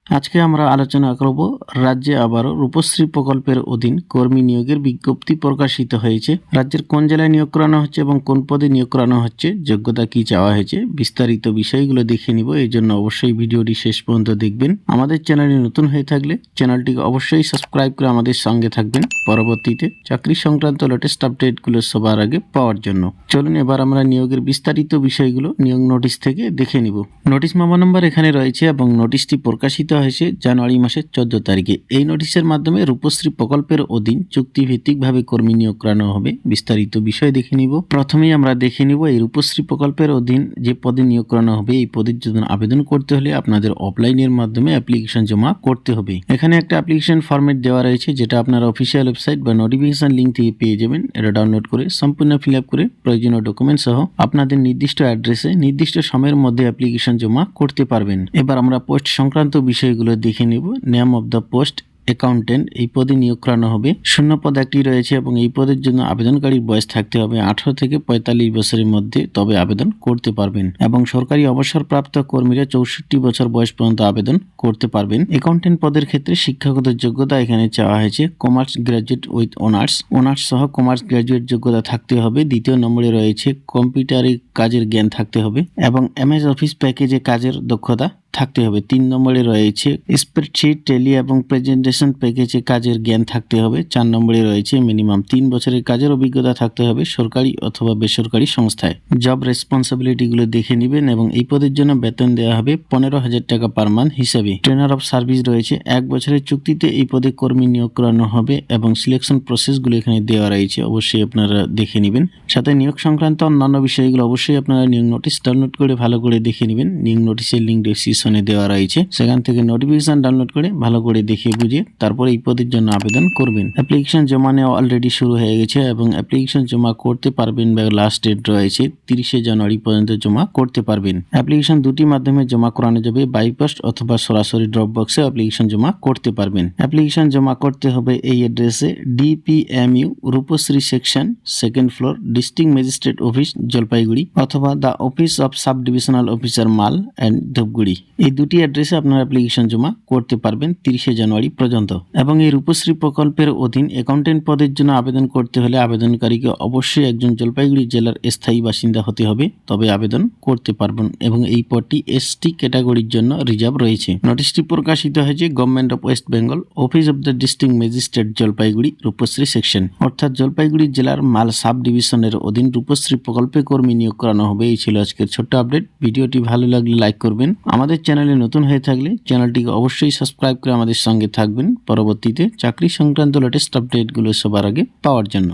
আজকে আমরা আলোচনা করব রাজ্যে আবারও রূপশ্রী প্রকল্পের অধীন কর্মী নিয়োগের বিজ্ঞপ্তি প্রকাশিত হয়েছে। রাজ্যের কোন জেলায় নিয়োগ করানো হচ্ছে এবং কোন পদে নিয়োগ করানো হচ্ছে, যোগ্যতা কি চাওয়া হয়েছে, বিস্তারিত বিষয়গুলো দেখে নিব। এই জন্য অবশ্যই ভিডিওটি শেষ পর্যন্ত দেখবেন। আমাদের চ্যানেলে নতুন হয়ে থাকলে চ্যানেলটিকে অবশ্যই সাবস্ক্রাইব করে আমাদের সঙ্গে থাকবেন, পরবর্তীতে চাকরি সংক্রান্ত লেটেস্ট আপডেটগুলো সবার আগে পাওয়ার জন্য। চলুন এবার আমরা নিয়োগের বিস্তারিত বিষয়গুলো নিয়োগ নোটিশ থেকে দেখে নিব। নোটিশ মামা নম্বর এখানে রয়েছে এবং নোটিশটি প্রকাশিত হয়েছে জানুয়ারি মাসের 14 তারিখে। এই নোটিশের মাধ্যমে রূপশ্রী প্রকল্পের অধীন চুক্তিভিত্তিকভাবে কর্মী নিয়োগ করানো হবে। বিস্তারিত বিষয় দেখে নিব। প্রথমেই আমরা দেখে নিব এই রূপশ্রী প্রকল্পের অধীন যে পদে নিয়োগ করানো হবে, এই পদের জন্য আবেদন করতে হলে আপনাদের অফলাইনের মাধ্যমে অ্যাপ্লিকেশন জমা করতে হবে। এখানে একটা অ্যাপ্লিকেশন ফরম্যাট দেওয়া রয়েছে, যেটা আপনারা অফিসিয়াল ওয়েবসাইট বা নোটিফিকেশন লিঙ্ক থেকে পেয়ে যাবেন। এটা ডাউনলোড করে সম্পূর্ণ ফিল আপ করে প্রয়োজনীয় ডকুমেন্ট সহ আপনাদের নির্দিষ্ট অ্যাড্রেসে নির্দিষ্ট সময়ের মধ্যে অ্যাপ্লিকেশন জমা করতে পারবেন। এবার আমরা পোস্ট সংক্রান্ত বিষয়গুলো দেখে নিব। Name of the post accountant, এই পদে নিয়োগ করানো হবে। শূন্য পদ একটি রয়েছে এবং এই পদের জন্য আবেদনকারীর বয়স থাকতে হবে 18 থেকে 45 বছরের মধ্যে, তবে আবেদন করতে পারবেন। এবং সরকারি অবসরপ্রাপ্ত কর্মীরা 64 বছর বয়স পর্যন্ত আবেদন করতে পারবেন। অ্যাকাউন্টেন্ট পদের ক্ষেত্রে শিক্ষাগত যোগ্যতা এখানে চাওয়া হয়েছে কমার্স গ্রাজুয়েট উইথ অনার্স সহ কমার্স গ্রাজুয়েট যোগ্যতা থাকতে হবে। দ্বিতীয় নম্বরে রয়েছে কম্পিউটারে কাজের জ্ঞান থাকতে হবে এবং এমএস অফিস প্যাকেজে কাজের দক্ষতা থাকতে হবে। 3 নম্বরে রয়েছে স্প্রেডশিট, টেলি এবং প্রেজেন্টেশন প্যাকেজে কাজের জ্ঞান থাকতে হবে। 4 নম্বরে রয়েছে মিনিমাম 3 বছরের কাজের অভিজ্ঞতা থাকতে হবে সরকারি অথবা বেসরকারি সংস্থায়। জব রেসপন্সিবিলিটিগুলো দেখে নেবেন এবং এই পদের জন্য বেতন দেওয়া হবে 15,000 টাকা পার মান্থ হিসাবে। ট্রেনার অফ সার্ভিস রয়েছে 1 বছরের চুক্তিতে এই পদে কর্মী নিয়োগ করানো হবে এবং সিলেকশন প্রসেসগুলো এখানে দেওয়া রয়েছে, অবশ্যই আপনারা দেখে নেবেন। সাথে নিয়োগ সংক্রান্ত অন্যান্য বিষয়গুলো অবশ্যই আপনারা নিয়োগ নোটিশ ডাউনলোড করে ভালো করে দেখে নেবেন। নিয়োগ নোটিশের লিঙ্ক ডেসক্রিপশনে দেওয়া রয়েছে, সেখান থেকে নোটিফিকেশন ডাউনলোড করে ভালো করে দেখে বুঝে তারপরে এই পদের জন্য আবেদন করবেন। অ্যাপ্লিকেশন জমা নেওয়া অলরেডি শুরু হয়ে গেছে এবং অ্যাপ্লিকেশন জমা করতে পারবেন বা লাস্ট ডেট রয়েছে 30শে জানুয়ারি পর্যন্ত জমা করতে পারবেন। অ্যাপ্লিকেশন দুটি মাধ্যমে জমা করানো যাবে, বাই পোস্ট অথবা সরাসরি ড্রপ বক্সে অ্যাপ্লিকেশন জমা করতে পারবেন। অ্যাপ্লিকেশন জমা করতে হবে এই অ্যাড্রেসে, DPMU Rupashree section, 2nd floor, district magistrate office Jalpaiguri, অথবা the office of sub divisional officer Mal and Dhupguri. এই দুটি অ্যাড্রেসে আপনারা অ্যাপ্লিকেশন জমা করতে পারবেন 30শে জানুয়ারি পর্যন্ত। এবং এই রূপশ্রী প্রকল্পের অধীন অ্যাকাউন্টেন্ট পদের জন্য আবেদন করতে হলে আবেদনকারীকে অবশ্যই একজন জলপাইগুড়ি জেলার স্থায়ী বাসিন্দা হতে হবে, তবে আবেদন করতে পারবেন। এবং এই পদটি এসটি ক্যাটাগরির জন্য রিজার্ভ রয়েছে। নোটিশটি প্রকাশিত হয়েছে government of West Bengal, office of the district magistrate Jalpaiguri, Rupashree section, অর্থাৎ জলপাইগুড়ি জেলার মাল সাব ডিভিশনের অধীন রূপশ্রী প্রকল্পে কর্মী নিয়োগ করানো হবে। এই ছিল আজকের ছোট্ট আপডেট। ভিডিওটি ভালো লাগলে লাইক করবেন। আমাদের চ্যানেলে নতুন হয়ে থাকলে চ্যানেলটিকে অবশ্যই সাবস্ক্রাইব করে আমাদের সঙ্গে থাকবেন, পরবর্তীতে চাকরি সংক্রান্ত লেটেস্ট আপডেটগুলো সবার আগে পাওয়ার জন্য।